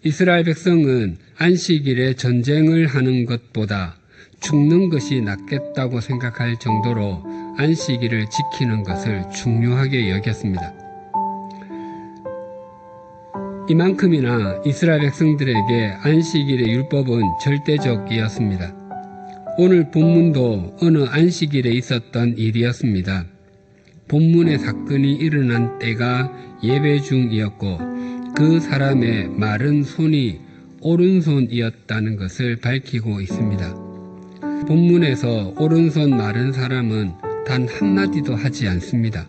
이스라엘 백성은 안식일에 전쟁을 하는 것보다 죽는 것이 낫겠다고 생각할 정도로 안식일을 지키는 것을 중요하게 여겼습니다. 이만큼이나 이스라엘 백성들에게 안식일의 율법은 절대적이었습니다. 오늘 본문도 어느 안식일에 있었던 일이었습니다. 본문의 사건이 일어난 때가 예배 중이었고 그 사람의 마른 손이 오른손이었다는 것을 밝히고 있습니다. 본문에서 오른손 마른 사람은 단 한마디도 하지 않습니다.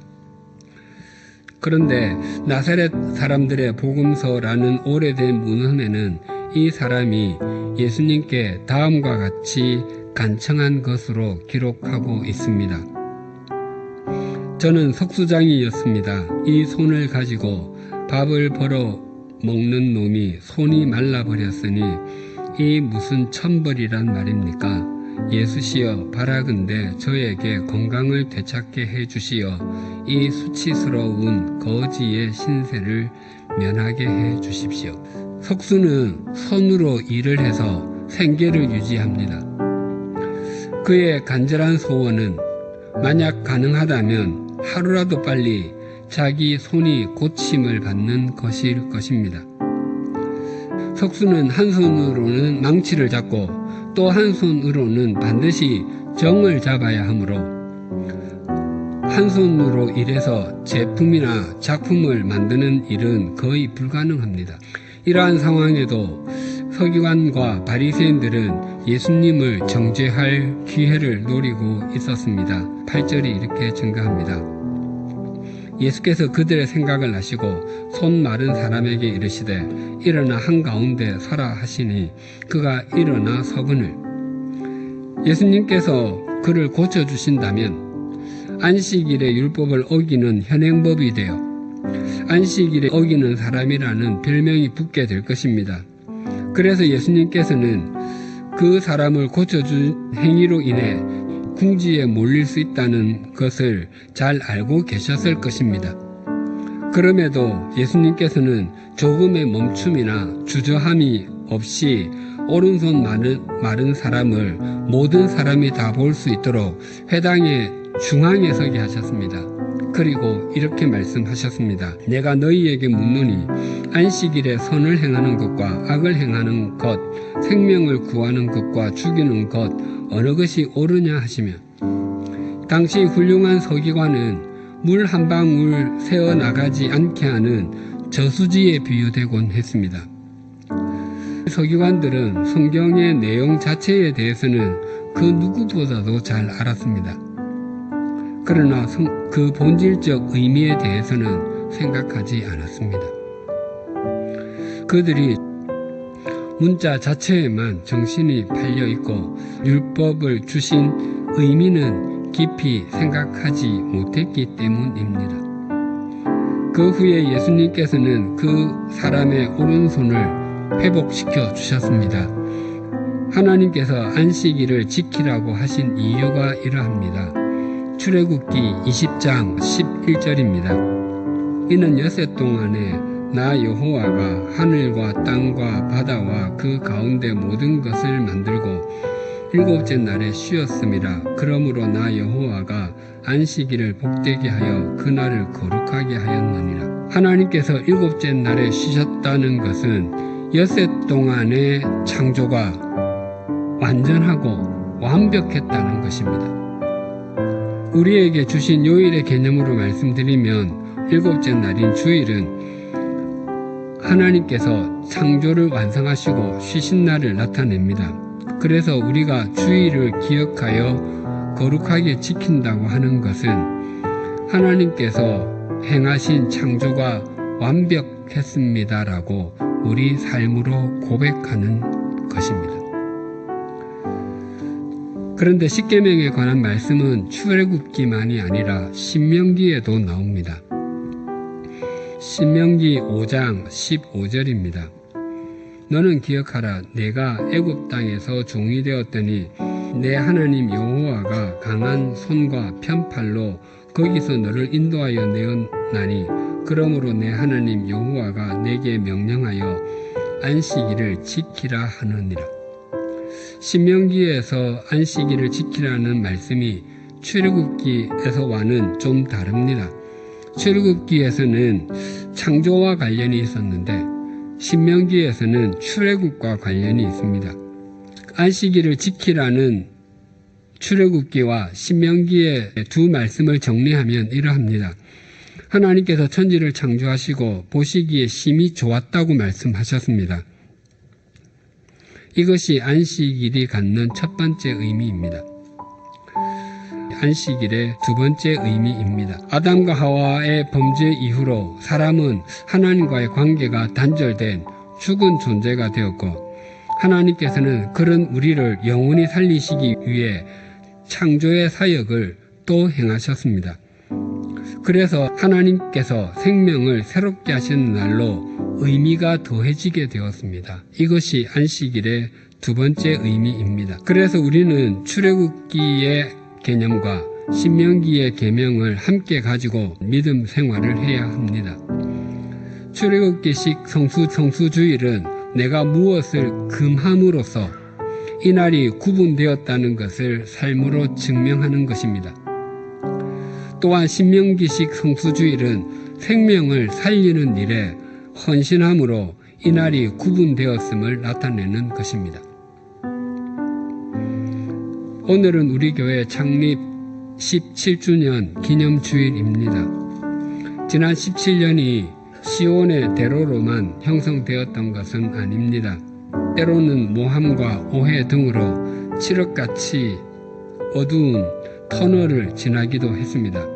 그런데 나사렛 사람들의 복음서라는 오래된 문헌에는 이 사람이 예수님께 다음과 같이 간청한 것으로 기록하고 있습니다. 저는 석수장이었습니다. 이 손을 가지고 밥을 벌어 먹는 놈이 손이 말라버렸으니 이 무슨 천벌이란 말입니까? 예수시여 바라건대 저에게 건강을 되찾게 해주시어 이 수치스러운 거지의 신세를 면하게 해주십시오. 석수는 손으로 일을 해서 생계를 유지합니다. 그의 간절한 소원은 만약 가능하다면 하루라도 빨리 자기 손이 고침을 받는 것일 것입니다. 석수는 한 손으로는 망치를 잡고 또 한 손으로는 반드시 정을 잡아야 하므로 한 손으로 일해서 제품이나 작품을 만드는 일은 거의 불가능합니다. 이러한 상황에도 서기관과 바리새인들은 예수님을 정죄할 기회를 노리고 있었습니다. 8절이 이렇게 증가합니다. 예수께서 그들의 생각을 아시고 손 마른 사람에게 이르시되 일어나 한가운데 서라 하시니 그가 일어나 서거늘. 예수님께서 그를 고쳐주신다면 안식일의 율법을 어기는 현행법이 되어 안식일에 어기는 사람이라는 별명이 붙게 될 것입니다. 그래서 예수님께서는 그 사람을 고쳐준 행위로 인해 궁지에 몰릴 수 있다는 것을 잘 알고 계셨을 것입니다. 그럼에도 예수님께서는 조금의 멈춤이나 주저함이 없이 오른손 마른 사람을 모든 사람이 다 볼 수 있도록 회당의 중앙에 서게 하셨습니다. 그리고 이렇게 말씀하셨습니다. 내가 너희에게 묻노니 안식일에 선을 행하는 것과 악을 행하는 것, 생명을 구하는 것과 죽이는 것 어느 것이 옳으냐 하시며 당시 훌륭한 서기관은 물 한 방울 새어나가지 않게 하는 저수지에 비유되곤 했습니다. 서기관들은 성경의 내용 자체에 대해서는 그 누구보다도 잘 알았습니다. 그러나 그 본질적 의미에 대해서는 생각하지 않았습니다. 그들이 문자 자체에만 정신이 팔려있고 율법을 주신 의미는 깊이 생각하지 못했기 때문입니다. 그 후에 예수님께서는 그 사람의 오른손을 회복시켜 주셨습니다. 하나님께서 안식일을 지키라고 하신 이유가 이러합니다. 출애굽기 20장 11절입니다. 이는 여섯 동안에 나 여호와가 하늘과 땅과 바다와 그 가운데 모든 것을 만들고 일곱째 날에 쉬었음이라. 그러므로 나 여호와가 안식일을 복되게 하여 그날을 거룩하게 하였느니라. 하나님께서 일곱째 날에 쉬셨다는 것은 여섯 동안의 창조가 완전하고 완벽했다는 것입니다. 우리에게 주신 요일의 개념으로 말씀드리면 일곱째 날인 주일은 하나님께서 창조를 완성하시고 쉬신 날을 나타냅니다. 그래서 우리가 주일을 기억하여 거룩하게 지킨다고 하는 것은 하나님께서 행하신 창조가 완벽했습니다라고 우리 삶으로 고백하는 것입니다. 그런데 십계명에 관한 말씀은 출애굽기만이 아니라 신명기에도 나옵니다. 신명기 5장 15절입니다. 너는 기억하라. 내가 애굽 땅에서 종이 되었더니 내 하나님 여호와가 강한 손과 편팔로 거기서 너를 인도하여 내었나니 그러므로 내 하나님 여호와가 내게 명령하여 안식일을 지키라 하느니라. 신명기에서 안식일을 지키라는 말씀이 출애굽기에서와는 좀 다릅니다. 출애굽기에서는 창조와 관련이 있었는데 신명기에서는 출애굽과 관련이 있습니다. 안식일을 지키라는 출애굽기와 신명기의 두 말씀을 정리하면 이러합니다. 하나님께서 천지를 창조하시고 보시기에 심히 좋았다고 말씀하셨습니다. 이것이 안식일이 갖는 첫 번째 의미입니다. 안식일의 두 번째 의미입니다. 아담과 하와의 범죄 이후로 사람은 하나님과의 관계가 단절된 죽은 존재가 되었고, 하나님께서는 그런 우리를 영원히 살리시기 위해 창조의 사역을 또 행하셨습니다. 그래서 하나님께서 생명을 새롭게 하시는 날로 의미가 더해지게 되었습니다. 이것이 안식일의 두 번째 의미입니다. 그래서 우리는 출애굽기의 개념과 신명기의 계명을 함께 가지고 믿음 생활을 해야 합니다. 출애굽기식 성수주일은 내가 무엇을 금함으로써 이날이 구분되었다는 것을 삶으로 증명하는 것입니다. 또한 신명기식 성수주일은 생명을 살리는 일에 헌신함으로 이날이 구분되었음을 나타내는 것입니다. 오늘은 우리 교회 창립 17주년 기념주일입니다. 지난 17년이 시온의 대로로만 형성되었던 것은 아닙니다. 때로는 모함과 오해 등으로 칠흑같이 어두운 터널을 지나기도 했습니다.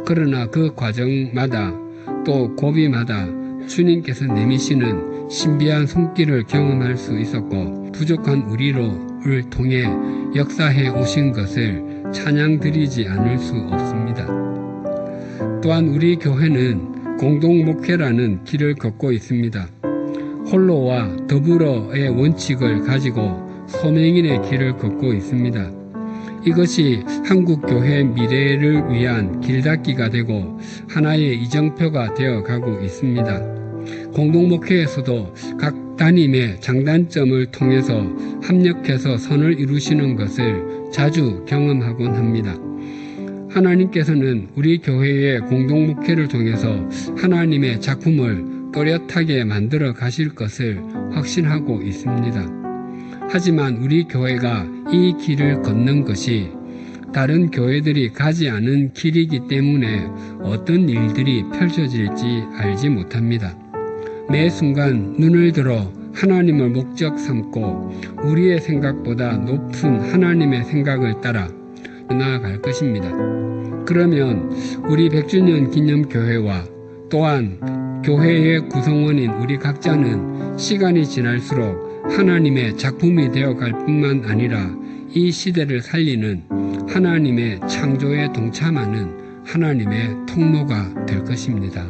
그러나 그 과정마다 또 고비마다 주님께서 내미시는 신비한 손길을 경험할 수 있었고, 부족한 우리를 통해 역사해 오신 것을 찬양드리지 않을 수 없습니다. 또한 우리 교회는 공동목회라는 길을 걷고 있습니다. 홀로와 더불어의 원칙을 가지고 소명인의 길을 걷고 있습니다. 이것이 한국교회 미래를 위한 길닫기가 되고 하나의 이정표가 되어가고 있습니다. 공동목회에서도 각 담임의 장단점을 통해서 합력해서 선을 이루시는 것을 자주 경험하곤 합니다. 하나님께서는 우리 교회의 공동목회를 통해서 하나님의 작품을 또렷하게 만들어 가실 것을 확신하고 있습니다. 하지만 우리 교회가 이 길을 걷는 것이 다른 교회들이 가지 않은 길이기 때문에 어떤 일들이 펼쳐질지 알지 못합니다. 매 순간 눈을 들어 하나님을 목적 삼고 우리의 생각보다 높은 하나님의 생각을 따라 나아갈 것입니다. 그러면 우리 100주년 기념교회와 또한 교회의 구성원인 우리 각자는 시간이 지날수록 하나님의 작품이 되어갈 뿐만 아니라 이 시대를 살리는 하나님의 창조에 동참하는 하나님의 통로가 될 것입니다.